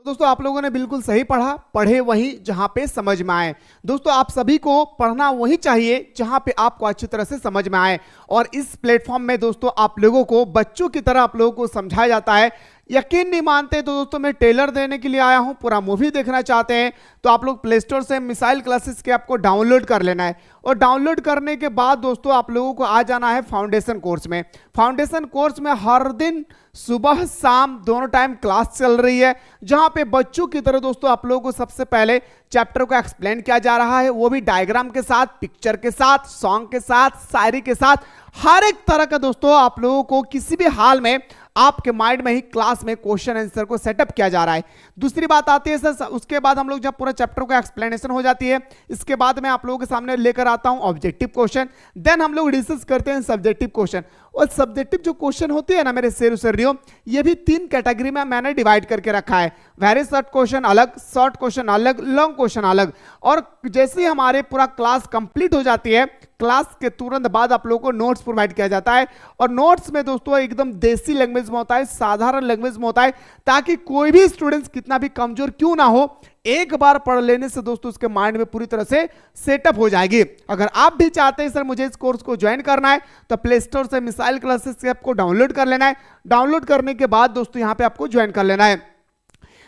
दोस्तों आप लोगों ने बिल्कुल सही पढ़ा, पढ़े वहीं जहां पे समझ में आए। दोस्तों आप सभी को पढ़ना वहीं चाहिए जहां पे आपको अच्छी तरह से समझ में आए। और इस प्लेटफॉर्म में दोस्तों आप लोगों को बच्चों की तरह आप लोगों को समझाया जाता है। यकीन नहीं मानते तो दोस्तों मैं टेलर देने के लिए आया हूं। पूरा मूवी देखना चाहते हैं तो आप लोग प्ले स्टोर से मिसाइल क्लासेस के ऐप को डाउनलोड कर लेना है। और डाउनलोड करने के बाद दोस्तों आप लोगों को आ जाना है फाउंडेशन कोर्स में। फाउंडेशन कोर्स में हर दिन सुबह शाम दोनों टाइम क्लास चल रही है, जहां पे बच्चों की तरह दोस्तों आप लोगों को सबसे पहले चैप्टर को एक्सप्लेन किया जा रहा है, वो भी डायग्राम के साथ, पिक्चर के साथ, सॉन्ग के साथ, शायरी के साथ, हर एक तरह का दोस्तों आप लोगों को किसी भी हाल में आपके माइंड में ही क्लास में क्वेश्चन आंसर को सेटअप किया जा रहा है। दूसरी बात आती है सर, उसके बाद हम लोग जब पूरा चैप्टर का एक्सप्लेनेशन हो जाती है, इसके बाद मैं आप लोगों के सामने लेकर आता हूं ऑब्जेक्टिव क्वेश्चन, देन हम लोग डिस्कस करते हैं सब्जेक्टिव क्वेश्चन। और सब्जेक्टिव जो क्वेश्चन होते हैं ना मेरे शेरियो, ये भी 3 कैटेगरी में मैंने डिवाइड करके रखा है। वेरी शॉर्ट क्वेश्चन अलग, शॉर्ट क्वेश्चन अलग, लॉन्ग क्वेश्चन अलग। और जैसे ही हमारे पूरा क्लास कंप्लीट हो जाती है, क्लास के तुरंत बाद आप लोगों को नोट्स प्रोवाइड किया जाता है। और नोट्स में दोस्तों एकदम देसी लैंग्वेज में होता है, साधारण लैंग्वेज में होता है, ताकि कोई भी स्टूडेंट्स कितना भी कमजोर क्यों ना हो, एक बार पढ़ लेने से दोस्तों उसके माइंड में पूरी तरह से सेटअप हो जाएगी। अगर आप भी चाहते हैं सर मुझे इस कोर्स को ज्वाइन करना है, तो प्ले स्टोर से मिसाइल क्लासेस ऐप को डाउनलोड कर लेना है। डाउनलोड करने के बाद दोस्तों यहां पे आपको ज्वाइन कर लेना है।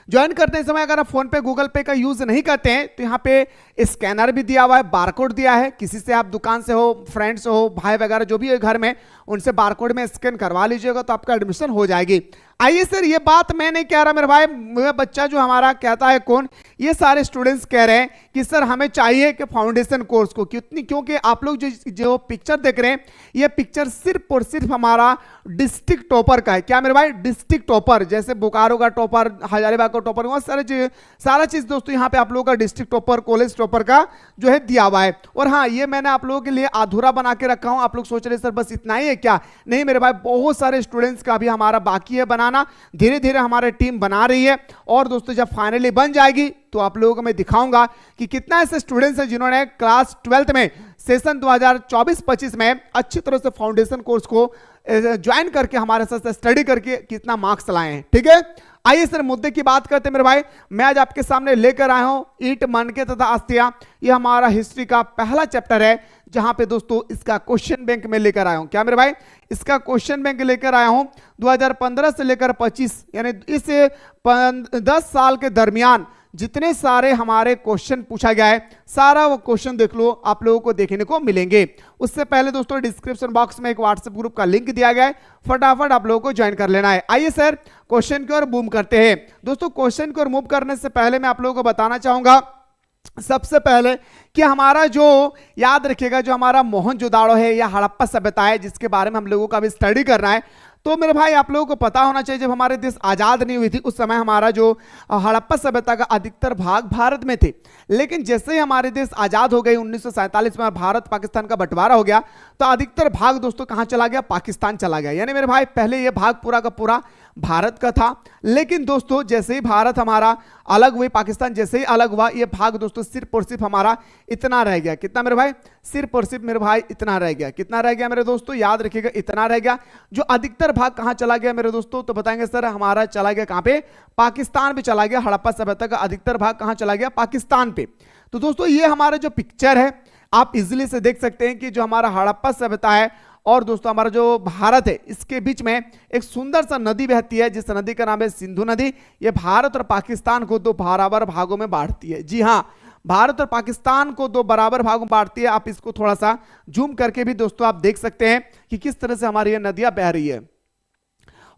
ज्वाइन करते समय अगर आप फोन पे गूगल पे का यूज नहीं करते हैं तो यहाँ पे स्कैनर भी दिया हुआ है, बारकोड दिया है। किसी से आप दुकान से हो, फ्रेंड्स से हो, भाई वगैरह जो भी है घर में, उनसे बारकोड में स्कैन करवा लीजिएगा तो आपका एडमिशन हो जाएगी। आइए सर, ये बात मैं नहीं कह रहा मेरे भाई, मेरा बच्चा जो हमारा कहता है कौन, ये सारे स्टूडेंट्स कह रहे हैं कि सर हमें चाहिए कि फाउंडेशन कोर्स को क्योंकि आप लोग जो पिक्चर देख रहे हैं, ये पिक्चर सिर्फ और सिर्फ हमारा डिस्ट्रिक्ट टॉपर का है। क्या मेरे भाई? डिस्ट्रिक्ट टॉपर, जैसे बोकारो का टॉपर, हजारीबाग का टॉपर, वह सारा चीज दोस्तों यहाँ पे आप लोगों का डिस्ट्रिक्ट टॉपर, कॉलेज टॉपर का जो है दिया हुआ है। और हाँ, ये मैंने आप लोगों के लिए अधूरा बना के रखा हूं। आप लोग सोच रहे सर बस इतना ही है क्या? नहीं मेरे भाई, बहुत सारे स्टूडेंट्स का भी हमारा बाकी है बनाना। धीरे धीरे हमारी टीम बना रही है। और दोस्तों जब फाइनली बन जाएगी तो आप लोगों को मैं दिखाऊंगा कि कितना ऐसे स्टूडेंट्स हैं जिन्होंने क्लास 12th में सेशन 2024-25 में अच्छी तरह से फाउंडेशन कोर्स को ज्वाइन करके हमारे साथ स्टडी करके कितना मार्क्स लाए हैं। ठीक है, आइए सर मुद्दे की बात करते हैं मेरे भाई। मैं आज आपके सामने लेकर आया हूं ईंट, मनके तथा अस्थियां। ये हमारा हिस्ट्री का पहला चैप्टर है, जहां पे दोस्तों इसका क्वेश्चन बैंक में लेकर आया हूं। क्या मेरे भाई? इसका क्वेश्चन बैंक लेकर आया हूं 2015 से लेकर 25, यानी इस 10 साल के दरमियान जितने सारे हमारे क्वेश्चन पूछा गया है, सारा वो क्वेश्चन देख लो, आप लोगों को देखने को मिलेंगे। उससे पहले दोस्तों डिस्क्रिप्शन बॉक्स में एक व्हाट्सएप ग्रुप का लिंक दिया गया है, फटाफट आप लोगों को ज्वाइन कर लेना है। आइए सर क्वेश्चन की ओर मूव करते हैं। दोस्तों क्वेश्चन की ओर मूव करने से पहले मैं आप लोगों को बताना चाहूंगा सबसे पहले कि हमारा जो याद रखिएगा, जो हमारा मोहनजोदाड़ो है या हड़प्पा सभ्यता है, जिसके बारे में हम लोगों का भी स्टडी करना है, तो मेरे भाई आप लोगों को पता होना चाहिए जब हमारे देश आजाद नहीं हुई थी उस समय हमारा जो हड़प्पा सभ्यता का अधिकतर भाग भारत में थे। लेकिन जैसे ही हमारे देश आजाद हो गए 1947 में, भारत पाकिस्तान का बंटवारा हो गया, तो अधिकतर भाग दोस्तों कहां चला गया? पाकिस्तान चला गया। यानी मेरे भाई पहले यह भाग पूरा का पूरा भारत का था, लेकिन दोस्तों जैसे ही भारत हमारा अलग हुई, पाकिस्तान जैसे ही अलग हुआ, यह भाग दोस्तों सिर्फ और सिर्फ हमारा इतना रह गया। कितना मेरे भाई? सिर्फ और सिर्फ मेरे भाई इतना रह गया। कितना रह गया मेरे दोस्तों? याद रखिएगा, इतना रह गया। जो अधिकतर भाग कहां चला गया मेरे दोस्तों? तो बताएंगे सर हमारा चला गया कहां पे? पाकिस्तान पे चला गया। हड़प्पा सभ्यता का अधिकतर भाग कहां चला गया? पाकिस्तान पे। तो दोस्तों ये हमारा जो पिक्चर है, आप इजीली से देख सकते हैं कि जो हमारा हड़प्पा सभ्यता है और दोस्तों हमारा जो भारत है, इसके बीच में एक सुंदर सा नदी बहती है, जिस नदी का नाम है सिंधु नदी। ये भारत और पाकिस्तान को 2 बराबर भागों में बांटती है। जी हाँ, भारत और पाकिस्तान को 2 बराबर भागों में बांटती है। आप इसको थोड़ा सा जूम करके भी दोस्तों आप देख सकते हैं कि किस तरह से हमारी ये नदियां बह रही है।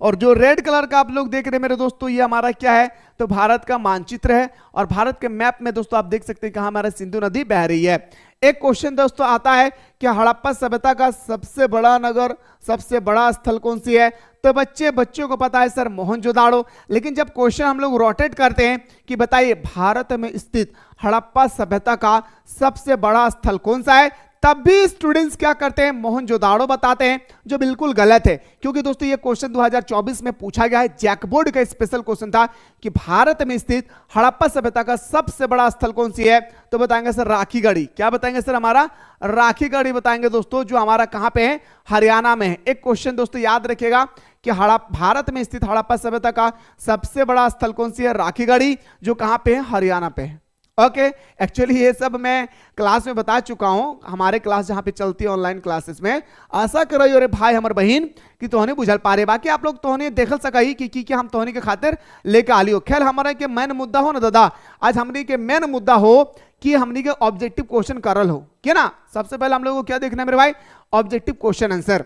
और जो रेड कलर का आप लोग देख रहे हैं मेरे दोस्तों, ये हमारा क्या है? तो भारत का मानचित्र है। और भारत के मैप में दोस्तों आप देख सकते हैं कहां हमारा सिंधु नदी बह रही है। एक क्वेश्चन दोस्तों आता है कि हड़प्पा सभ्यता का सबसे बड़ा नगर, सबसे बड़ा स्थल कौन सी है? तो बच्चों को पता है सर मोहनजोदाड़ो। लेकिन जब क्वेश्चन हम लोग रोटेट करते हैं कि बताइए भारत में स्थित हड़प्पा सभ्यता का सबसे बड़ा स्थल कौन सा है, तब भी स्टूडेंट्स क्या करते हैं, मोहनजोदाड़ो बताते हैं, जो बिल्कुल गलत है। क्योंकि दोस्तों ये क्वेश्चन 2024 में पूछा गया है, जैकबोर्ड का स्पेशल क्वेश्चन था कि भारत में स्थित हड़प्पा सभ्यता का सबसे बड़ा स्थल कौन सी है, तो बताएंगे सर राखीगढ़ी। क्या बताएंगे सर, हमारा राखीगढ़ी बताएंगे दोस्तों, जो हमारा कहां पे है, हरियाणा में है। एक क्वेश्चन दोस्तों याद रखिएगा कि भारत में स्थित हड़प्पा सभ्यता का सबसे बड़ा स्थल कौन सी है, राखीगढ़ी, जो कहां पे है, हरियाणा पे है। ओके, एक्चुअली ये सब मैं क्लास में बता चुका हूं, हमारे क्लास जहां पे चलती है ऑनलाइन क्लासेस में। आशा कर रही हो रे भाई हमर बहन कि तोहने बुझल पा रहे, बाकी आप लोग तोहने देखल सकाई कि हम तोहने के खातिर लेके आ लियो। खेल हमारे के मेन मुद्दा हो ना दादा, आज हमने के मेन मुद्दा हो कि हमने के ऑब्जेक्टिव क्वेश्चन करल हो, क्या ना। सबसे पहले हम लोगों को क्या देखना है मेरे भाई, ऑब्जेक्टिव क्वेश्चन आंसर।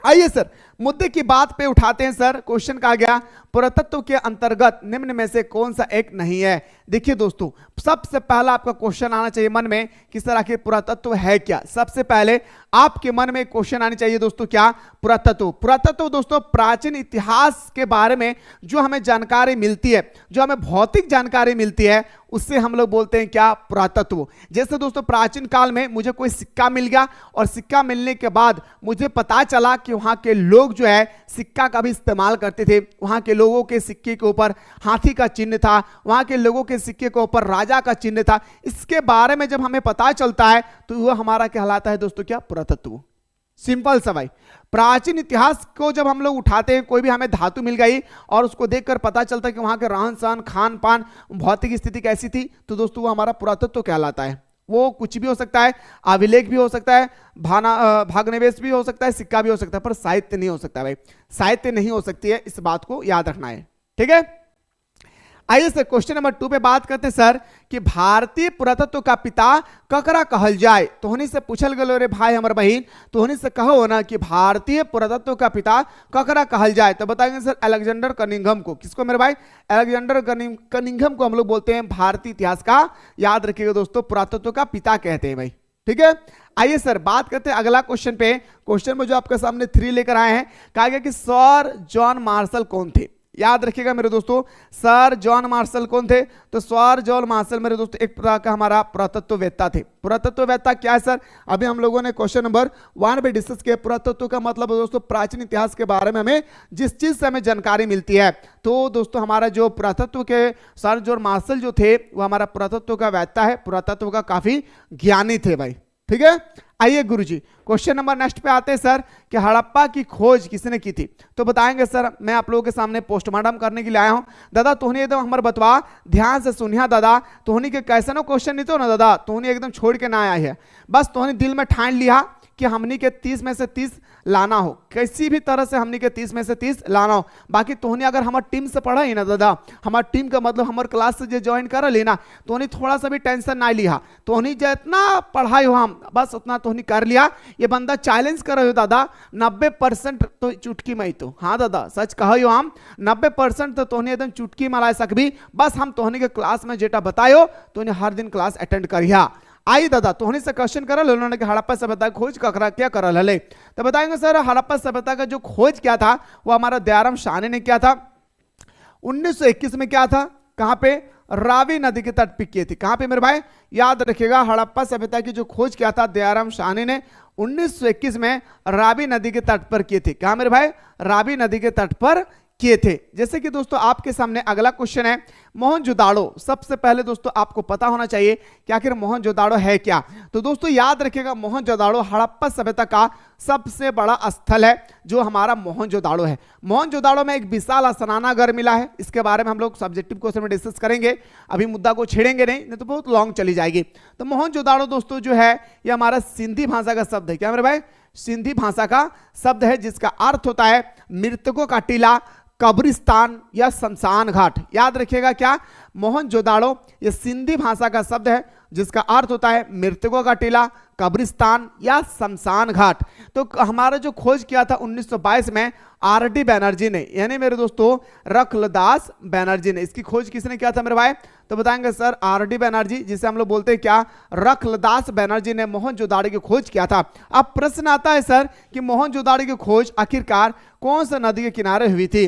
आइए सर मुद्दे की बात पे उठाते हैं सर। क्वेश्चन कहा गया पुरातत्व के अंतर्गत निम्न में से कौन सा एक नहीं है। देखिए दोस्तों, सबसे पहला आपका क्वेश्चन आना चाहिए मन में कि सर आखिर पुरातत्व है क्या। सबसे पहले आपके मन में क्वेश्चन आनी चाहिए दोस्तों, क्या, पुरातत्व। पुरातत्व दोस्तों प्राचीन इतिहास के बारे में जो हमें जानकारी मिलती है, जो हमें भौतिक जानकारी मिलती है, उससे हम लोग बोलते हैं क्या, पुरातत्व। जैसे दोस्तों प्राचीन काल में मुझे कोई सिक्का मिल गया और सिक्का मिलने के बाद मुझे पता चला कि वहां के लोग जो है सिक्का का भी इस्तेमाल करते थे। वहां के लोगों के सिक्के के ऊपर हाथी का चिन्ह था, वहां के लोगों के सिक्के के ऊपर राजा का चिन्ह था। इसके बारे में जब हमें पता चलता है तो वह हमारा कहलाता है दोस्तों क्या, पुरातत्व। सिंपल सा भाई, प्राचीन इतिहास को जब हम लोग उठाते हैं, कोई भी हमें धातु मिल गई और उसको देखकर पता चलता है कि वहां के रहन सहन, खान पान, भौतिक स्थिति कैसी थी, तो दोस्तों वो हमारा पुरातत्व कहलाता है। वो कुछ भी हो सकता है, अभिलेख भी हो सकता है, भाग्यनिवेश भी हो सकता है, सिक्का भी हो सकता है, पर साहित्य नहीं हो सकता भाई, साहित्य नहीं हो सकती है, इस बात को याद रखना है, ठीक है। आइए सर क्वेश्चन नंबर 2 पे बात करते हैं सर कि भारतीय पुरातत्व का पिता ककरा कहल जाए। तोहनी से पूछल गलो रे भाई हमर बहन, तोहनी से कहो ना कि भारतीय पुरातत्व का पिता ककरा कहल जाए, तो बताएंगे सर अलेक्जेंडर कनिंघम को। किसको मेरे भाई, अलेक्जेंडर कनिंघम को हम लोग बोलते हैं भारतीय इतिहास का, याद रखिएगा दोस्तों, पुरातत्व का पिता कहते हैं भाई, ठीक है। आइए सर बात करते हैं अगला क्वेश्चन पे। क्वेश्चन में जो आपके सामने 3 लेकर आए हैं, कहा गया कि सर जॉन मार्शल कौन थे। याद रखिएगा मेरे दोस्तों, सर जॉन मार्शल कौन थे, तो सर जॉन मार्शल मेरे दोस्तों एक प्रकार का हमारा पुरातत्ववेत्ता थे। पुरातत्ववेत्ता क्या है सर, अभी हम लोगों ने क्वेश्चन नंबर 1 पे डिस्कस किया। पुरातत्व का मतलब दोस्तों प्राचीन इतिहास के बारे में हमें जिस चीज से हमें जानकारी मिलती है। तो दोस्तों हमारा जो पुरातत्व के सर जॉन मार्शल जो थे, वो हमारा पुरातत्व का वेत्ता है, पुरातत्व का काफी ज्ञानी थे भाई, ठीक है। आइए गुरुजी क्वेश्चन नंबर नेक्स्ट पे आते हैं सर कि हड़प्पा की खोज किसने की थी, तो बताएंगे सर। मैं आप लोगों के सामने पोस्टमार्टम करने के लिए आया हूं दादा, तोहनी एकदम हमारे बतवा ध्यान से सुनिया दादा। तोहनी के कैसे नो क्वेश्चन नहीं तो ना दादा, तोहनी एकदम छोड़ के ना आया है, बस तोहनी दिल में ठान लिया कि हमनी के 30 में से 30 लाना हो, किसी भी तरह से हमनी के 30 में से 30 लाना हो। बाकी तोहनी अगर हमारे टीम से पढ़ा ही ना दादा, हमारे टीम का मतलब हमारे क्लास से जो ज्वाइन कर लेना, तोहनी थोड़ा सा भी टेंशन ना लिया, तोहनी जितना पढ़ाई हो हम बस उतना तोहनी कर लिया। ये बंदा चैलेंज कर रहे हो दादा, 90% तो चुटकी में ही, तो हाँ दादा सच कहो हम 90% तो तोहनी एकदम चुटकी में ला सकबी। बस हम तोहनी के क्लास में जेटा बतायो तोहनी हर दिन क्लास अटेंड करिया। आई दादा तोहनी से क्वेश्चन करल उन्होंने कि हड़प्पा सभ्यता खोज ककरा क्या करल हले, तो बताएंगे सर हड़प्पा सभ्यता का जो खोज क्या था वो हमारा दयाराम साहनी ने किया था। 1921 में क्या था, कहां पे, रावी नदी के तट पे किए थे। कहां पे मेरे भाई, याद रखिएगा हड़प्पा सभ्यता की जो खोज किया था दयाराम साहनी ने 1921 में रावी नदी के तट पर किए थे। कहां मेरे भाई, रावी नदी के तट पर किए थे। जैसे कि दोस्तों आपके सामने अगला क्वेश्चन है मोहनजोदाड़ो। सबसे पहले दोस्तों आपको पता होना चाहिए कि आखिर मोहनजोदाड़ो है क्या। तो दोस्तों याद रखिएगा मोहनजोदाड़ो हड़प्पा सभ्यता का सबसे बड़ा स्थल है जो हमारा मोहनजोदाड़ो है। मोहनजोदाड़ो में एक विशाल स्नानागार मिला है, इसके बारे में हम लोग सब्जेक्टिव क्वेश्चन में डिस्कस करेंगे, अभी मुद्दा को छेड़ेंगे नहीं तो बहुत लॉन्ग चली जाएगी। तो मोहनजोदाड़ो दोस्तों जो है ये हमारा सिंधी भाषा का शब्द है। क्या मेरे भाई, सिंधी भाषा का शब्द है जिसका अर्थ होता है मृतकों का टीला, कब्रिस्तान या शमशान घाट। याद रखिएगा क्या, मोहनजोदाड़ो ये सिंधी भाषा का शब्द है जिसका अर्थ होता है मृतकों का टीला, कब्रिस्तान या शमशान घाट। तो हमारा जो खोज किया था 1922 में आर.डी. बैनर्जी ने, यानी मेरे दोस्तों रखलदास बैनर्जी ने। इसकी खोज किसने किया था मेरे भाई, तो बताएंगे सर आर.डी. बैनर्जी, जिसे हम लोग बोलते हैं क्या, रखलदास बैनर्जी ने मोहनजोदाड़ो की खोज किया था। अब प्रश्न आता है सर कि मोहनजोदाड़ो की खोज आखिरकार कौन सा नदी के किनारे हुई थी,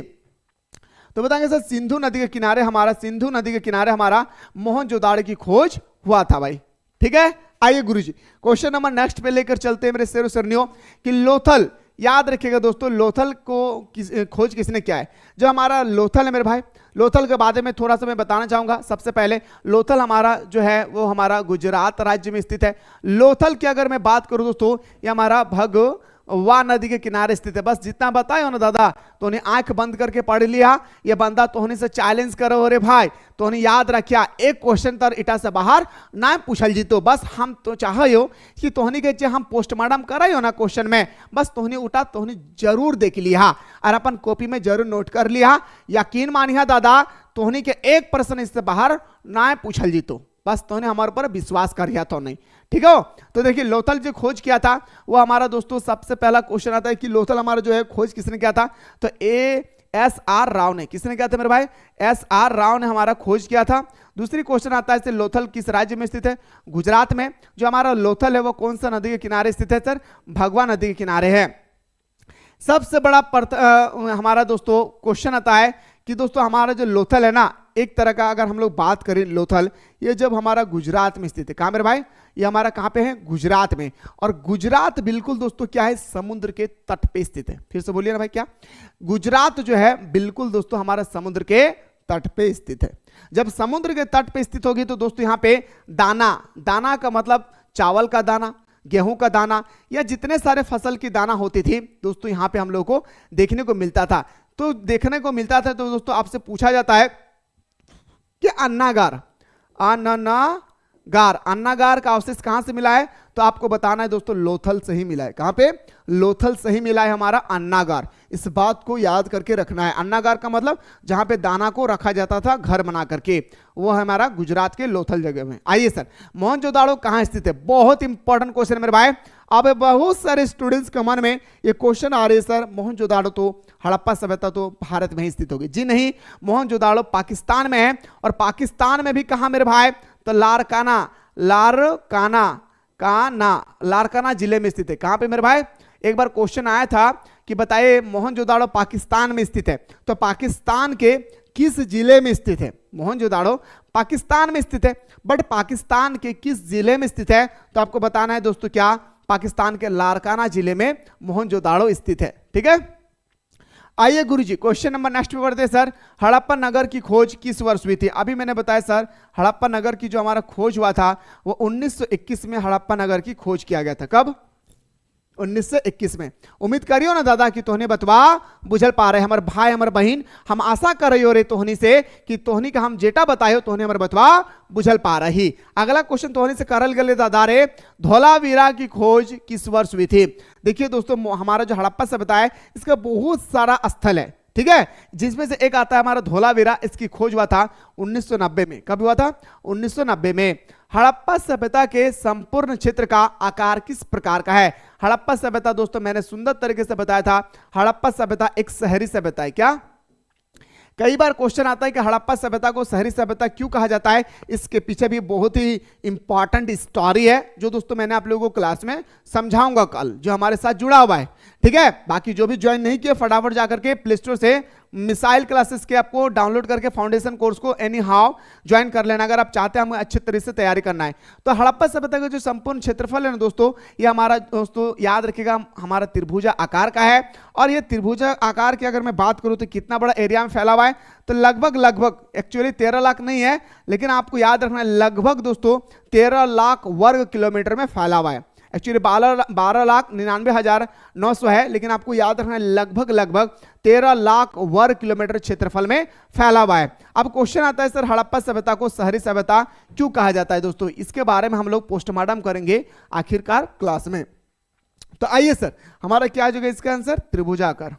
तो बताएंगे सर सिंधु नदी के किनारे, हमारा सिंधु नदी के किनारे हमारा मोहनजोदाड़ो की खोज हुआ था भाई, ठीक है। आइए गुरुजी क्वेश्चन नंबर नेक्स्ट पे लेकर चलते हैं मेरे शेरों सरनियों कि लोथल, याद रखिएगा दोस्तों, लोथल को खोज किसने किया है? जो हमारा लोथल है मेरे भाई, लोथल के बारे में थोड़ा सा मैं बताना चाहूंगा। सबसे पहले लोथल हमारा जो है वो हमारा गुजरात राज्य में स्थित है। लोथल की अगर मैं बात करूं दोस्तों, ये हमारा भगवा नदी के किनारे स्थित है। बस जितना बताए हो ना दादा, तो उन्हें आंख बंद करके पढ़ लिया। ये बंदा तोहनी से चैलेंज करो अरे भाई, तो याद रखिया एक क्वेश्चन तर इटा से बाहर ना पूछल जीतो। बस हम तो चाहो कि तोहनी के हम पोस्टमार्टम कराई हो ना क्वेश्चन में, बस तोहनी उठा तोहनी जरूर देख लिया और अपन कॉपी में जरूर नोट कर लिया। यकीन मानिया दादा, तोहनी के एक प्रश्न इससे बाहर ना पूछल जीतो। बस तोहने हमारे ऊपर विश्वास कर लिया तो नहीं, ठीक है। तो देखिए लोथल जो खोज किया था वो हमारा दोस्तों, सबसे पहला क्वेश्चन आता है कि लोथल हमारा जो है खोज किसने किया था? तो ASR राव ने। किसने किया था मेरे भाई? SR राव ने हमारा खोज किया था। दूसरी क्वेश्चन आता है लोथल किस राज्य में स्थित है? गुजरात में। जो हमारा लोथल है वो कौन सा नदी के किनारे स्थित है सर? भगवा नदी के किनारे है। सबसे बड़ा हमारा दोस्तों क्वेश्चन आता है कि दोस्तों हमारा जो लोथल है ना, एक तरह का अगर हम लोग बात करें लोथल, ये जब हमारा गुजरात में स्थित है। कहां मेरे भाई? ये हमारा कहां पे है? गुजरात में। और गुजरात बिल्कुल दोस्तों क्या है? समुद्र के तट पे स्थित है। फिर से बोलिए ना भाई, क्या? गुजरात जो है बिल्कुल दोस्तों हमारा समुद्र के तट पे स्थित है। जब समुद्र के तट पे स्थित होगी तो दोस्तों यहाँ पे दाना, दाना का मतलब चावल का दाना, गेहूं का दाना, या जितने सारे फसल की दाना होती थी दोस्तों यहाँ पे हम लोग को देखने को मिलता था। तो देखने को मिलता था तो दोस्तों आपसे पूछा जाता है कि अन्नागार, अन्नागार का अवशेष कहां से मिला है? तो आपको बताना है दोस्तों लोथल से ही मिला है। कहां पे? लोथल से ही मिला है हमारा अन्नागार। इस बात को याद करके रखना है। अन्नागार का मतलब जहां पे दाना को रखा जाता था घर बना करके, वो हमारा गुजरात के लोथल जगह में। आइए सर, मोहनजोदाड़ो कहां स्थित है? बहुत इंपॉर्टेंट क्वेश्चन है मेरे भाई। अब बहुत सारे स्टूडेंट्स के मन में ये क्वेश्चन आ रहे हैं, सर मोहनजोदाड़ो तो हड़प्पा सभ्यता तो भारत में ही स्थित होगी। जी नहीं, मोहनजोदाड़ो पाकिस्तान में है। और पाकिस्तान में भी कहां मेरे भाई? तो लारकाना जिले में स्थित है। कहां पे मेरे भाई? एक बार क्वेश्चन आया था कि बताइए मोहनजोदाड़ो पाकिस्तान में स्थित है, तो पाकिस्तान के किस जिले में स्थित है? मोहनजोदाड़ो पाकिस्तान में स्थित है, बट पाकिस्तान के किस जिले में स्थित है? तो आपको बताना है दोस्तों क्या? पाकिस्तान के लारकाना जिले में मोहनजोदाड़ो स्थित है। ठीक है, आइए गुरुजी क्वेश्चन नंबर नेक्स्ट पे बढ़ते हैं सर। हड़प्पा नगर की खोज किस वर्ष हुई थी? अभी मैंने बताया सर हड़प्पा नगर की जो हमारा खोज हुआ था वो 1921 में हड़प्पा नगर की खोज किया गया था। कब? 1921 में। उम्मीद करियो ना दादा कि तोहने बतवा बुझल पा रहे हमारे भाई हमारे बहन। हम आशा कर रही हो रे तोहनी से कि तोहनी का हम जेटा बतायो तोहने हमारे बतवा बुझल पा रही। अगला क्वेश्चन तोहनी से करल गले दादा रे, धोलावीरा की खोज किस वर्ष हुई थी? देखिए दोस्तों हमारा जो हड़प्पा सभ्यता है इसका बहुत सारा स्थल है, ठीक है, जिसमें से एक आता है हमारा धोलावीरा। इसकी खोज हुआ था 1990 में। कब हुआ था? 1990 में। हड़प्पा सभ्यता के संपूर्ण क्षेत्र का आकार किस प्रकार का है? हड़प्पा सभ्यता दोस्तों मैंने सुंदर तरीके से बताया था, हड़प्पा सभ्यता एक शहरी सभ्यता है। क्या? कई बार क्वेश्चन आता है कि हड़प्पा सभ्यता को शहरी सभ्यता क्यों कहा जाता है? इसके पीछे भी बहुत ही इंपॉर्टेंट स्टोरी है जो दोस्तों मैंने आप लोगों को क्लास में समझाऊंगा कल, जो हमारे साथ जुड़ा हुआ है। ठीक है, बाकी जो भी ज्वाइन नहीं किए फटाफट जाकर के प्ले स्टोर से मिसाइल क्लासेस के आपको डाउनलोड करके फाउंडेशन कोर्स को एनी हाउ ज्वाइन कर लेना अगर आप चाहते हैं हमें अच्छे तरीके से तैयारी करना है। तो हड़प्पा सभ्यता का जो संपूर्ण क्षेत्रफल है ना दोस्तों, ये हमारा दोस्तों याद रखिएगा हमारा त्रिभुजा आकार का है। और ये त्रिभुजा आकार की अगर मैं बात करूं तो कितना बड़ा एरिया में फैला हुआ है? तो लगभग एक्चुअली 13 लाख नहीं है, लेकिन आपको याद रखना है लगभग दोस्तों 13 लाख वर्ग किलोमीटर में फैला हुआ है। एक्चुअली 12,99,900 है, लेकिन आपको याद रखना है लगभग 13 लाख वर्ग किलोमीटर क्षेत्रफल में फैला हुआ है। अब क्वेश्चन आता है सर हड़प्पा सभ्यता को शहरी सभ्यता क्यों कहा जाता है? दोस्तों इसके बारे में हम लोग पोस्टमार्टम करेंगे आखिरकार क्लास में। तो आइए सर हमारा क्या हो जाएगा इसका आंसर? त्रिभुजाकार।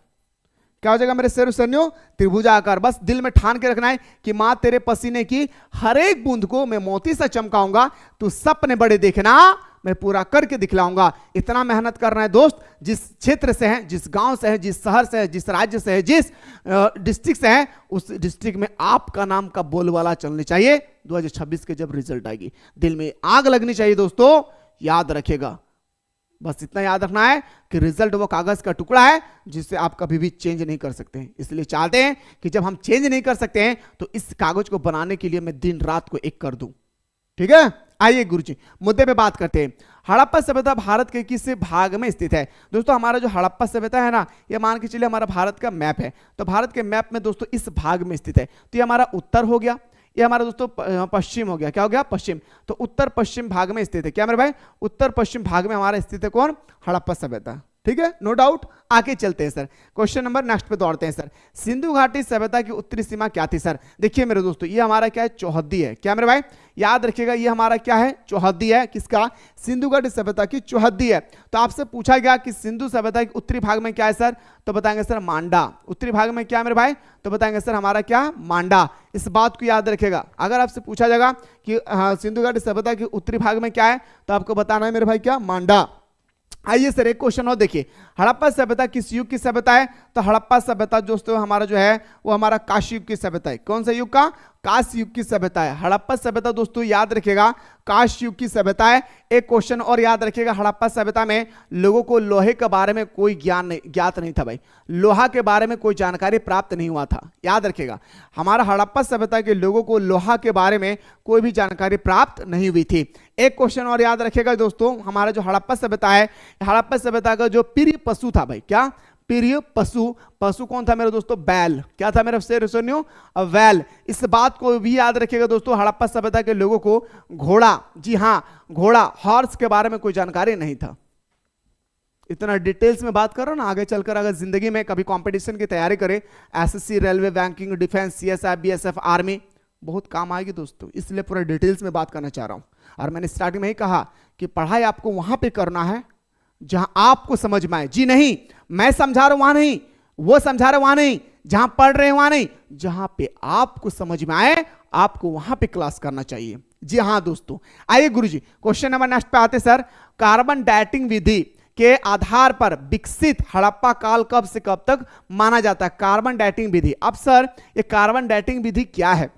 क्या हो जाएगा मेरे सैनियों? त्रिभुजाकार। बस दिल में ठान के रखना है कि मां तेरे पसीने की हर एक बूंद को मैं मोती से चमकाऊंगा, तू सपने बड़े देखना मैं पूरा करके दिखलाऊंगा। इतना मेहनत करना है दोस्त, जिस क्षेत्र से है, जिस गांव से है, जिस शहर से है, जिस राज्य से है, जिस डिस्ट्रिक्ट से है, उस डिस्ट्रिक्ट में आपका नाम का बोलबाला चलनी चाहिए। 2026 के जब रिजल्ट आएगी दिल में आग लगनी चाहिए दोस्तों, याद रखिएगा। बस इतना याद रखना है कि रिजल्ट वो कागज का टुकड़ा है जिससे आप कभी भी चेंज नहीं कर सकते हैं। इसलिए चाहते हैं कि जब हम चेंज नहीं कर सकते हैं तो इस कागज को बनाने के लिए मैं दिन रात को एक कर दूं। ठीक है, आइए गुरुजी मुद्दे पे बात करते हैं। हड़प्पा सभ्यता भारत के किस भाग में स्थित है? दोस्तों हमारा जो हड़प्पा सभ्यता है ना, ये मान के चलिए हमारा भारत का मैप है, तो भारत के मैप में दोस्तों इस भाग में स्थित है। तो ये हमारा उत्तर हो गया, ये हमारा दोस्तों पश्चिम हो गया। क्या हो गया? पश्चिम। तो उत्तर पश्चिम भाग में स्थित है। क्या मेरे भाई? उत्तर पश्चिम भाग में हमारा स्थित है कौन? हड़प्पा सभ्यता। ठीक है, नो डाउट। आगे चलते हैं सर, क्वेश्चन नंबर नेक्स्ट पे दौड़ते हैं सर। सिंधु घाटी सभ्यता की उत्तरी सीमा क्या थी सर? देखिए मेरे दोस्तों, ये हमारा क्या है? चौहद्दी है। क्या मेरे भाई? याद रखिएगा, ये हमारा क्या है? चौहद्दी है। किसका? सिंधु घाटी सभ्यता की चौहद्दी है। तो आपसे पूछा गया कि सिंधु सभ्यता के उत्तरी भाग में क्या है सर? तो बताएंगे सर मांडा। उत्तरी भाग में क्या मेरे भाई? तो बताएंगे सर हमारा क्या? मांडा। इस बात को याद रखेगा। अगर आपसे पूछा जाएगा कि सिंधु घाटी सभ्यता के उत्तरी भाग में क्या है, तो आपको बताना है मेरे भाई क्या? मांडा। आइए सर एक क्वेश्चन और देखिए, हड़प्पा सभ्यता किस युग की सभ्यता है? तो हड़प्पा सभ्यता दोस्तों हमारा जो है वो हमारा काशी युग की सभ्यता है। कौन सा युग का? काशी युग की सभ्यता है। हड़प्पा सभ्यता दोस्तों याद रखिएगा काशी युग की सभ्यता है। एक क्वेश्चन और याद रखिएगा, हड़प्पा सभ्यता में लोगों को लोहे के बारे में कोई ज्ञात नहीं था भाई। लोहा के बारे में कोई जानकारी प्राप्त नहीं हुआ था। याद रखिएगा, हमारा हड़प्पा सभ्यता के लोगों को लोहा के बारे में कोई भी जानकारी प्राप्त नहीं हुई थी। एक क्वेश्चन और याद रखिएगा दोस्तों, हमारा जो हड़प्पा सभ्यता है, हड़प्पा सभ्यता का जो प्रिय पशु था भाई, क्या प्रिय पशु? पशु कौन था मेरे दोस्तों? बैल। क्या था मेरे से सुनियो? बैल। इस बात को भी याद रखिएगा दोस्तों, हड़प्पा सभ्यता के लोगों को घोड़ा, जी हाँ घोड़ा, हॉर्स के बारे में कोई जानकारी नहीं था। इतना डिटेल्स में बात करो ना, आगे चलकर अगर जिंदगी में कभी कंपटीशन की तैयारी करें, SSC, railway, banking, defence, CSF, BSF, army, बहुत काम आएगी दोस्तों। इसलिए पूरा डिटेल्स में बात करना चाह रहा हूं। और मैंने स्टार्टिंग में ही कहा कि पढ़ाई आपको वहां पे करना है जहां आपको समझ में आए। जी नहीं, मैं समझा रहा हूं वहां नहीं, वो समझा रहा वहां नहीं, जहां पढ़ रहे हैं वहां नहीं, जहां पे आपको समझ में आए आपको वहां पे क्लास करना चाहिए। जी हाँ दोस्तों। आइए गुरुजी क्वेश्चन नंबर नेक्स्ट पे आते सर। कार्बन डेटिंग विधि के आधार पर विकसित हड़प्पा काल कब से कब तक माना जाता है? कार्बन डेटिंग विधि। अब सर ये कार्बन डेटिंग विधि क्या है?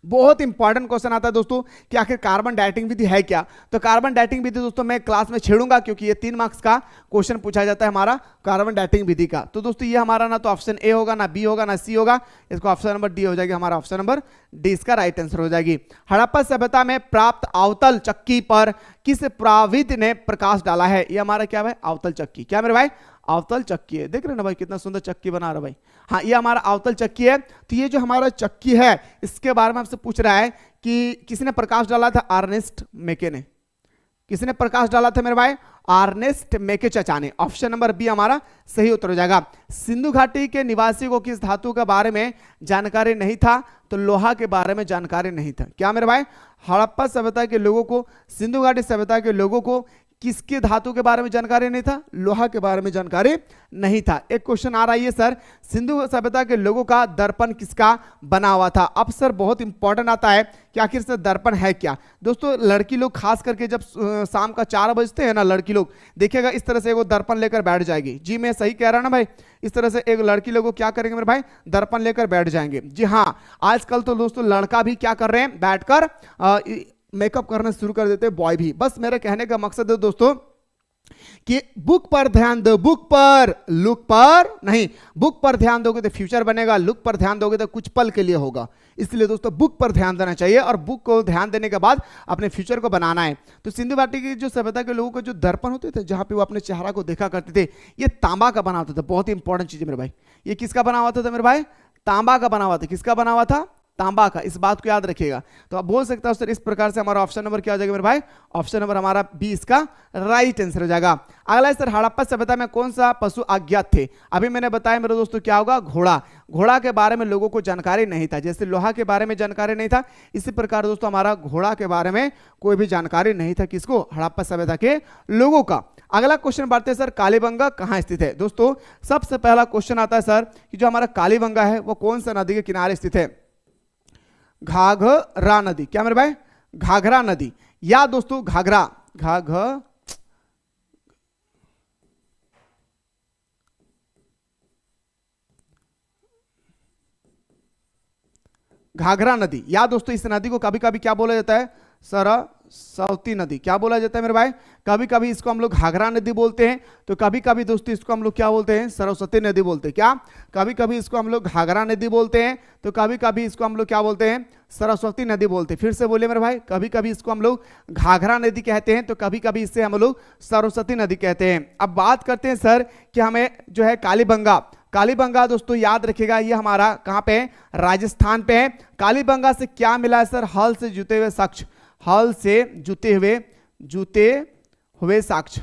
बहुत इंपॉर्टेंट क्वेश्चन आता है दोस्तों कि आखिर कार्बन डेटिंग विधि है क्या। तो कार्बन डेटिंग विधि दोस्तों मैं क्लास में छेड़ूंगा, क्योंकि ये 3 मार्क्स का क्वेश्चन पूछा जाता है हमारा कार्बन डेटिंग विधि का। तो दोस्तों ये हमारा ना तो ऑप्शन ए होगा, ना बी होगा, ना सी होगा, इसको ऑप्शन नंबर डी हो जाएगी। हमारा ऑप्शन नंबर डी इसका राइट आंसर हो जाएगी। हड़प्पा सभ्यता में प्राप्त अवतल चक्की पर किस प्राविधिक ने प्रकाश डाला है? ये हमारा क्या है? अवतल चक्की। क्या मेरे भाई? अवतल चक्की है। देख रहे ना भाई कितना सुंदर चक्की बना रहा भाई। हाँ ये हमारा अवतल चक्की है। तो ये जो हमारा चक्की है इसके बारे में आपसे पूछ रहा है कि किसने प्रकाश डाला था? अर्नेस्ट मेके ने। किसने प्रकाश डाला था मेरे भाई? अर्नेस्ट मेके चाचा ने। ऑप्शन नंबर बी हमारा सही उत्तर हो जाएगा। सिंधु घाटी के निवासी को किस धातु के बारे में जानकारी नहीं था? तो लोहा के बारे में जानकारी नहीं था। क्या मेरे भाई? हड़प्पा सभ्यता के लोगों को, सिंधु घाटी सभ्यता के लोगों को किसके धातु के बारे में जानकारी नहीं था? लोहा के बारे में जानकारी नहीं था। एक क्वेश्चन आ रहा है सर, सिंधु सभ्यता के लोगों का दर्पण किसका बना हुआ था? अब सर बहुत इंपॉर्टेंट आता है कि आखिर से दर्पण है क्या। दोस्तों लड़की लोग खास करके जब शाम का 4 बजते हैं ना, लड़की लोग देखिएगा इस तरह से एक दर्पण लेकर बैठ जाएगी। जी मैं सही कह रहा ना भाई? इस तरह से एक लड़की लोग क्या करेंगे मेरे भाई? दर्पण लेकर बैठ जाएंगे। जी हाँ, आजकल तो दोस्तों लड़का भी क्या कर रहे हैं? बैठकर मेकअप करना शुरू कर देते हैं, बॉय भी। बस मेरे कहने का मकसद है दोस्तों कि बुक पर ध्यान दो, बुक पर, लुक पर नहीं। बुक पर ध्यान दोगे तो फ्यूचर बनेगा, लुक पर ध्यान दोगे तो कुछ पल के लिए होगा। इसलिए दोस्तों बुक पर ध्यान देना चाहिए और बुक को ध्यान देने के बाद अपने फ्यूचर को बनाना है। तो सिंधु घाटी की जो सभ्यता के लोगों के जो दर्पण होते थे जहां पे वो अपने चेहरा को देखा करते थे, ये तांबा का बना होता था। बहुत ही इंपॉर्टेंट चीज है मेरे भाई। ये किसका बना हुआ था मेरे भाई? तांबा का बना हुआ था। किसका बना हुआ था? तांबा का। इस बात को याद रखिएगा। तो आप बोल सकते हो सर इस प्रकार से हमारा ऑप्शन नंबर क्या हो जाएगा मेरे भाई? ऑप्शन नंबर हमारा बी इसका राइट आंसर हो जाएगा। अगला है सर, हड़प्पा सभ्यता में कौन सा पशु अज्ञात थे? अभी मैंने बताया मेरे दोस्तों क्या होगा? घोड़ा। घोड़ा के बारे में लोगों को जानकारी नहीं था, जैसे लोहा के बारे में जानकारी नहीं था, इसी प्रकार दोस्तों हमारा घोड़ा के बारे में कोई भी जानकारी नहीं था। किसको? हड़प्पा सभ्यता के लोगों का। अगला क्वेश्चन बढ़ते हैं सर, कालीबंगा कहां स्थित है? दोस्तों सबसे पहला क्वेश्चन आता है सर कि जो हमारा कालीबंगा है वो कौन सा नदी के किनारे स्थित है? घाघरा नदी। क्या मेरे भाई? घाघरा नदी। या दोस्तों घाघरा, घाघरा नदी। या दोस्तों इस नदी को कभी कभी क्या बोला जाता है? सरस्वती नदी। क्या बोला जाता है मेरे भाई? कभी कभी इसको हम लोग घाघरा नदी बोलते हैं, तो कभी कभी दोस्तों इसको हम लोग क्या बोलते हैं? सरस्वती नदी बोलते हैं। क्या कभी कभी इसको हम लोग घाघरा नदी बोलते हैं, तो कभी कभी इसको हम लोग क्या बोलते हैं? सरस्वती नदी बोलते हैं। फिर से बोले मेरे भाई, कभी कभी इसको हम लोग घाघरा नदी कहते हैं, तो कभी कभी इससे हम लोग सरस्वती नदी कहते हैं। अब बात करते हैं सर कि हमें जो है कालीबंगा, कालीबंगा दोस्तों याद रखिएगा ये हमारा कहाँ पे है? राजस्थान पे है। कालीबंगा से क्या मिला है सर? हल से जुते हुए साक्ष्य, हल से जुते हुए साक्ष्य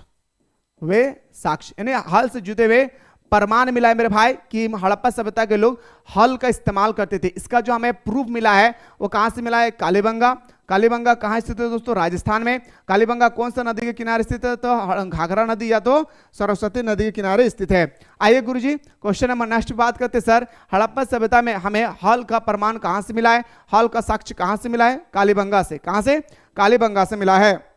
यानी हल से जुते हुए प्रमाण मिला है मेरे भाई कि हड़प्पा सभ्यता के लोग हल का इस्तेमाल करते थे। इसका जो हमें प्रूफ मिला है वो कहां से मिला है? कालीबंगा। कालीबंगा कहां स्थित है दोस्तों? राजस्थान में। कालीबंगा कौन सा नदी के किनारे स्थित है? तो घाघरा नदी या तो सरस्वती नदी के किनारे स्थित है। आइए गुरुजी क्वेश्चन नंबर नेक्स्ट बात करते सर, हड़प्पा सभ्यता में हमें हल का प्रमाण कहां से मिला है? हल का साक्ष्य कहां से मिला है? कालीबंगा से। कहां से? कालीबंगा से मिला है।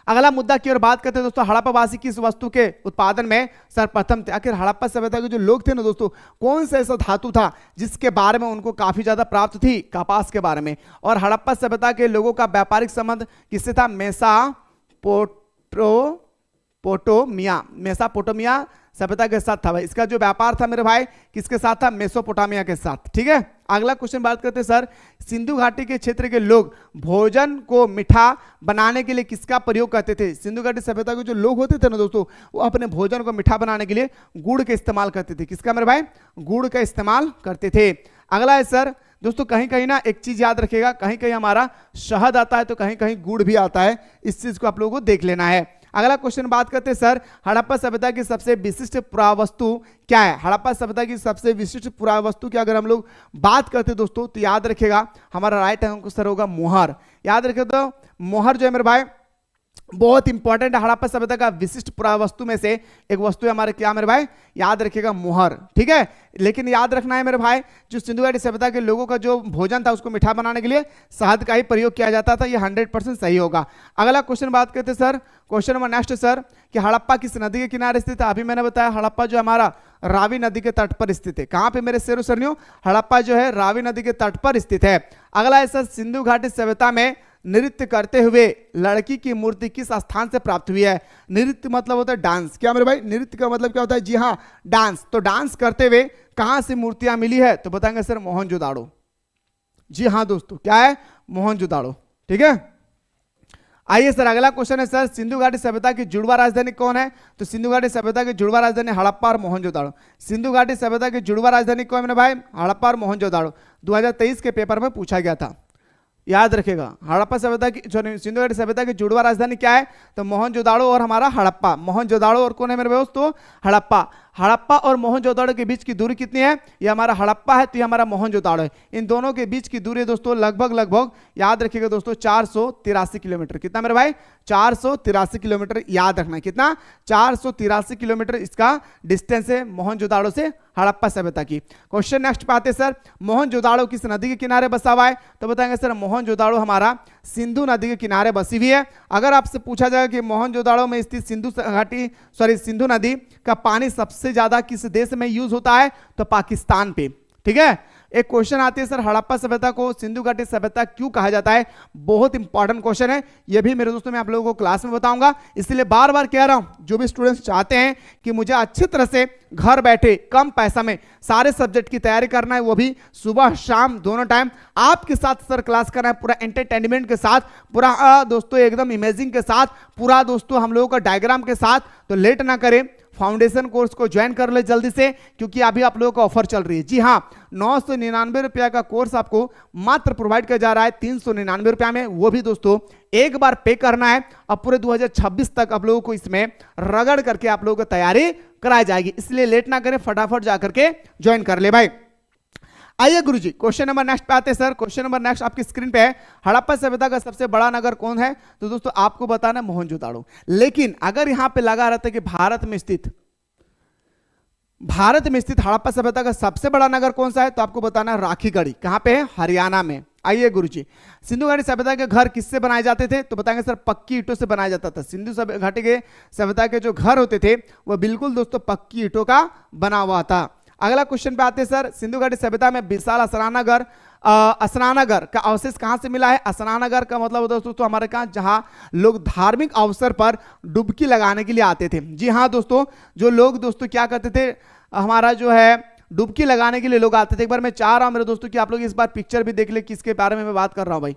अगला मुद्दा की ओर बात करते हैं दोस्तों, हड़प्पावासी किस वस्तु के उत्पादन में सर्वप्रथम थे? आखिर हड़प्पा सभ्यता के जो लोग थे ना दोस्तों, कौन सा ऐसा धातु था जिसके बारे में उनको काफी ज्यादा प्राप्त थी? कपास के बारे में। और हड़प्पा सभ्यता के लोगों का व्यापारिक संबंध किससे था? मेसोपोटामिया सभ्यता के साथ था। भाई इसका जो व्यापार था मेरे भाई किसके साथ था? मेसोपोटामिया के साथ। ठीक है, अगला क्वेश्चन बात करते हैं सर, सिंधु घाटी के क्षेत्र के लोग भोजन को मीठा बनाने के लिए किसका प्रयोग करते थे? सिंधु घाटी सभ्यता के जो लोग होते थे ना दोस्तों, वो अपने भोजन को मीठा बनाने के लिए गुड़ का इस्तेमाल करते थे। किसका मेरे भाई? गुड़ का इस्तेमाल करते थे। अगला है सर दोस्तों, कहीं कहीं ना एक चीज याद रखिएगा, कहीं कहीं हमारा शहद आता है तो कहीं कहीं गुड़ भी आता है। इस चीज को आप लोगों को देख लेना है। अगला क्वेश्चन बात करते हैं सर, हड़प्पा सभ्यता की सबसे विशिष्ट पुरावस्तु क्या है? हड़प्पा सभ्यता की सबसे विशिष्ट पुरावस्तु की अगर हम लोग बात करते हैं दोस्तों, तो याद रखिएगा हमारा राइट आंसर होगा मोहर। याद रखिए तो मोहर जो है मेरे भाई बहुत इंपॉर्टेंट है। हड़प्पा सभ्यता का विशिष्ट पुरावस्तु में से एक वस्तु है हमारे क्या मेरे भाई? याद रखिएगा मोहर। ठीक है, लेकिन याद रखना है मेरे भाई, जो सिंधु घाटी सभ्यता के लोगों का जो भोजन था उसको मीठा बनाने के लिए शहद का ही प्रयोग किया जाता था। ये 100% सही होगा। अगला क्वेश्चन बात करते हैं sir, question number next sir कि हड़प्पा किस नदी के किनारे स्थित है? अभी मैंने बताया हड़प्पा जो हमारा रावी नदी के तट पर स्थित है। कहां पे मेरे शेरों सरनियों? हड़प्पा जो है रावी नदी के तट पर स्थित है। अगला है सर, सिंधु घाटी सभ्यता में नृत्य करते हुए लड़की की मूर्ति किस स्थान से प्राप्त हुई है? नृत्य मतलब होता है डांस। क्या मेरे भाई? नृत्य का मतलब क्या होता है? जी हाँ, डांस। तो डांस करते हुए कहां से मूर्तियां मिली है? तो बताएंगे सर मोहनजोदाड़ो। जी हाँ दोस्तों, क्या है? मोहनजोदाड़ो। ठीक है, आइए सर अगला क्वेश्चन है सर, सिंधु घाटी सभ्यता की जुड़वा राजधानी कौन है? तो सिंधु घाटी सभ्यता की जुड़वा राजधानी हड़प्पा और मोहनजोदाड़ो। सिंधु घाटी सभ्यता की जुड़वा राजधानी कौन है मेरे भाई? हड़प्पा और मोहनजोदाड़ो। 2023 के पेपर में पूछा गया था, याद रखेगा। हड़प्पा सभ्यता की सिंधु घाटी सभ्यता की जुड़वा राजधानी क्या है? तो मोहनजोदाड़ो और हमारा हड़प्पा। मोहनजोदाड़ो और कौन है मेरे दोस्तों? हड़प्पा। हड़प्पा और मोहनजोदाड़ो के बीच की दूरी कितनी है? ये हमारा हड़प्पा है तो ये हमारा मोहनजोदाड़ो है। इन दोनों के बीच की दूरी दोस्तों लगभग याद रखिएगा दोस्तों 483 किलोमीटर। कितना मेरे भाई? 483 किलोमीटर। याद रखना कितना? 483 किलोमीटर इसका डिस्टेंस है मोहनजोदाड़ो से हड़प्पा सभ्यता की। क्वेश्चन नेक्स्ट पे आते सर, मोहनजोदाड़ो किस नदी के किनारे बसा हुआ है? तो बताएंगे सर मोहनजोदाड़ो हमारा सिंधु नदी के किनारे बसी हुई है। अगर आपसे पूछा जाए कि मोहनजोदाड़ो में स्थित सिंधु नदी का पानी सबसे ज्यादा किस देश में यूज होता है? तो पाकिस्तान पे। ठीक है, एक क्वेश्चन आती है सर, हड़प्पा सभ्यता को सिंधु घाटी सभ्यता क्यों कहा जाता है? बहुत इंपॉर्टेंट क्वेश्चन है, ये भी मेरे दोस्तों मैं आप लोगों को क्लास में बताऊंगा। इसलिए बार बार कह रहा हूं, जो भी स्टूडेंट्स चाहते हैं कि मुझे अच्छी तरह से घर बैठे कम पैसा में सारे सब्जेक्ट की तैयारी करना है, वो भी सुबह शाम दोनों टाइम आपके साथ सर क्लास करना है, पूरा एंटरटेनमेंट के साथ, पूरा दोस्तों एकदम इमेजिंग के साथ, पूरा दोस्तों हम लोगों का डायग्राम के साथ। तो लेट ना करें, फाउंडेशन कोर्स को ज्वाइन कर ले जल्दी से, क्योंकि अभी आप लोगों का ऑफर चल रही है। जी हाँ, 999 रुपया का कोर्स आपको मात्र प्रोवाइड किया जा रहा है 399 रुपया में। वो भी दोस्तों एक बार पे करना है, अब पूरे 2026 तक आप लोगों को इसमें रगड़ करके आप लोगों को तैयारी कराई जाएगी। इसलिए लेट ना करें, फटाफट जाकर के ज्वाइन कर ले भाई। आइए गुरुजी क्वेश्चन नंबर नेक्स्ट पे आते हैं सर। क्वेश्चन नंबर नेक्स्ट आपकी स्क्रीन पे है, हड़प्पा सभ्यता का सबसे बड़ा नगर कौन है? तो दोस्तों आपको बताना है मोहनजोदाड़ो। लेकिन अगर यहां पे लगा रहता है कि भारत में स्थित हड़प्पा सभ्यता का सबसे बड़ा नगर कौन सा है? तो आपको बताना है राखीगढ़ी। कहां पे है? हरियाणा में। आइए गुरुजी, सिंधु घाटी सभ्यता के घर किससे बनाए जाते थे? तो बताएंगे सर पक्की ईंटों से बनाया जाता था। सिंधु घाटी के सभ्यता के जो घर होते थे वो बिल्कुल दोस्तों पक्की ईंटों का बना हुआ था। अगला क्वेश्चन पे आते हैं सर, सिंधु घाटी सभ्यता में विशाल असराना घर स्नानागार का अवशेष कहां से मिला है? स्नानागार का मतलब दोस्तों हमारे कहा जहां लोग धार्मिक अवसर पर डुबकी लगाने के लिए आते थे। जी हाँ दोस्तों, जो लोग दोस्तों क्या करते थे, हमारा जो है डुबकी लगाने के लिए लोग आते थे। एक बार मैं चाह रहा हूं मेरे दोस्तों कि आप लोग इस बार पिक्चर भी देख ले किसके बारे में मैं बात कर रहा हूं भाई,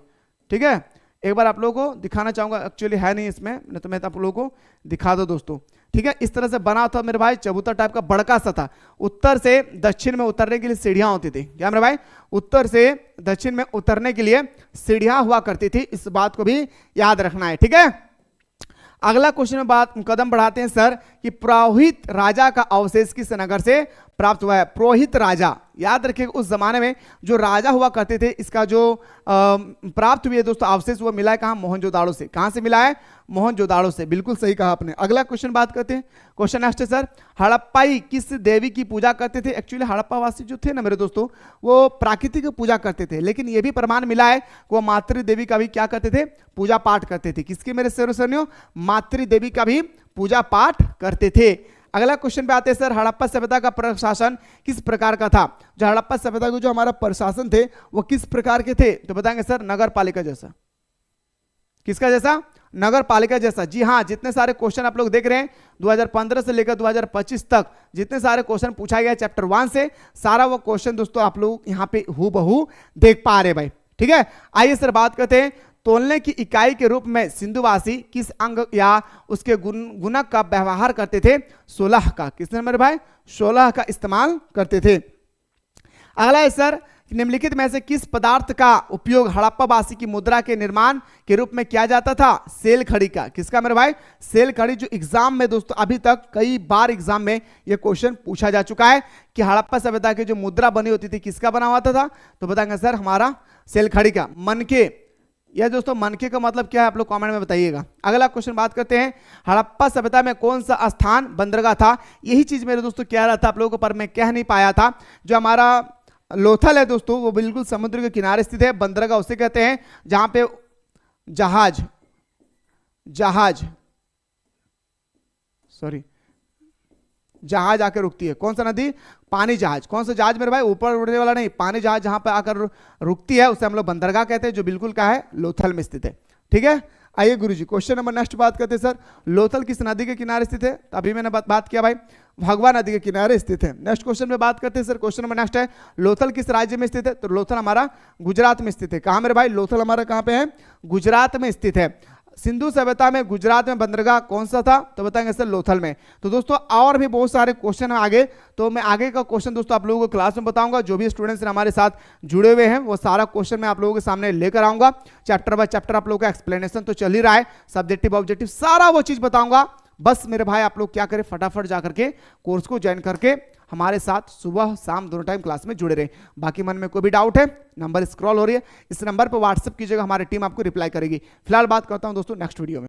ठीक है। एक बार आप लोगों को दिखाना चाहूंगा, एक्चुअली है नहीं इसमें, नहीं तो मैं आप लोगों को दिखा दो दोस्तों, ठीक है। इस तरह से बना था मेरे भाई, चबूतरा टाइप का बड़का सा था। उत्तर से दक्षिण में उतरने के लिए सीढ़ियां होती थी। क्या मेरे भाई? उत्तर से दक्षिण में उतरने के लिए सीढ़ियां हुआ करती थी, इस बात को भी याद रखना है, ठीक है। अगला क्वेश्चन में बात कदम बढ़ाते हैं सर कि पुरोहित राजा का अवशेष किस नगर से प्राप्त हुआ है? पुरोहित राजा, याद रखिए उस जमाने में जो राजा हुआ करते थे, इसका जो प्राप्त हुई है दोस्तों अवशेष, वो मिला है कहां? मोहनजोदाड़ो से। कहां से मिला है? मोहनजोदाड़ो से, बिल्कुल सही कहा आपने। अगला क्वेश्चन बात करते हैं, क्वेश्चन नेक्स्ट है सर, हड़प्पाई किस देवी की पूजा करते थे? एक्चुअली हड़प्पा वासी जो थे ना मेरे दोस्तों, वो प्राकृतिक की पूजा करते थे, लेकिन ये भी प्रमाण मिला है वो मातृ देवी का भी क्या करते थे? पूजा पाठ करते थे। किसकी मेरे सर्वसैनियों? मातृ देवी का भी पूजा पाठ करते थे। अगला क्वेश्चन पे आते हैं सर, हड़प्पा सभ्यता का प्रशासन किस प्रकार का था? जो हड़प्पा सभ्यता के जो हमारा प्रशासन थे वो किस प्रकार के थे? तो बताएंगे सर नगर पालिका जैसा। किसका जैसा? नगर पालिका जैसा। जी हाँ, जितने सारे क्वेश्चन आप लोग देख रहे हैं 2015 से लेकर 2025 तक जितने सारे क्वेश्चन पूछा गया चैप्टर 1 से, सारा वो क्वेश्चन दोस्तों आप लोग यहाँ पे हूबहू देख पा रहे भाई, ठीक है। आइए सर बात करते हैं, तोलने की इकाई के रूप में सिंधुवासी किस अंग या उसके गुणक का व्यवहार करते थे? 16 का। किसने मेरे भाई? 16 का इस्तेमाल करते थे। अगला है सर, निम्नलिखित में से किस पदार्थ का उपयोग हड़प्पावासी की मुद्रा के निर्माण के रूप में किया जाता था? सेल खड़ी का। किसका मेरे भाई? सेल खड़ी, जो एग्जाम में दोस्तों अभी तक कई बार एग्जाम में यह क्वेश्चन पूछा जा चुका है कि हड़प्पा सभ्यता की जो मुद्रा बनी होती थी किसका बना हुआ था? तो बताएंगे सर हमारा सेल खड़ी का। मनके, यह दोस्तों मनके का मतलब क्या है आप लोग कमेंट में बताइएगा। अगला क्वेश्चन बात करते हैं, हड़प्पा सभ्यता में कौन सा स्थान बंदरगाह था? यही चीज मेरे दोस्तों कह रहा था आप लोगों को, पर मैं कह नहीं पाया था। जो हमारा लोथल है दोस्तों वो बिल्कुल समुद्र के किनारे स्थित है। बंदरगाह उसे कहते हैं जहां पे जहाज आकर रुकती है। कौन सा नदी? पानी जहाज। कौन सा जहाज मेरे भाई? ऊपर उड़ने वाला नहीं, पानी जहाज जहां पर आकर रुकती है उसे हम लोग बंदरगाह कहते हैं, जो बिल्कुल क्या है? लोथल में स्थित है, ठीक है। आइए गुरुजी क्वेश्चन नंबर नेक्स्ट बात करते हैं सर, लोथल किस नदी के किनारे स्थित है? तो अभी मैंने बात किया भाई, भगवा नदी के किनारे स्थित है। नेक्स्ट क्वेश्चन में बात करते हैं सर, क्वेश्चन नंबर नेक्स्ट है, लोथल किस राज्य में स्थित है? तो लोथल हमारा गुजरात में स्थित है। कहां मेरे भाई? लोथल हमारा कहां पे है? गुजरात में स्थित है। सिंधु सभ्यता में गुजरात में बंदरगाह कौन सा था? तो बताएंगे सर लोथल में। तो दोस्तों और भी बहुत सारे क्वेश्चन है आगे, तो मैं आगे का क्वेश्चन दोस्तों आप लोगों को क्लास में बताऊंगा। जो भी स्टूडेंट्स हमारे साथ जुड़े हुए हैं वो सारा क्वेश्चन मैं आप लोगों के सामने लेकर आऊंगा। चैप्टर बाय चैप्टर आप लोगों का एक्सप्लेनेशन तो चल ही रहा है, सब्जेक्टिव ऑब्जेक्टिव सारा वो चीज बताऊंगा। बस मेरे भाई आप लोग क्या करें, फटाफट जाकर के कोर्स को ज्वाइन करके हमारे साथ सुबह शाम दोनों टाइम क्लास में जुड़े रहे। बाकी मन में कोई भी डाउट है, नंबर स्क्रॉल हो रही है, इस नंबर पर व्हाट्सएप कीजिएगा, हमारी टीम आपको रिप्लाई करेगी। फिलहाल बात करता हूं दोस्तों नेक्स्ट वीडियो में।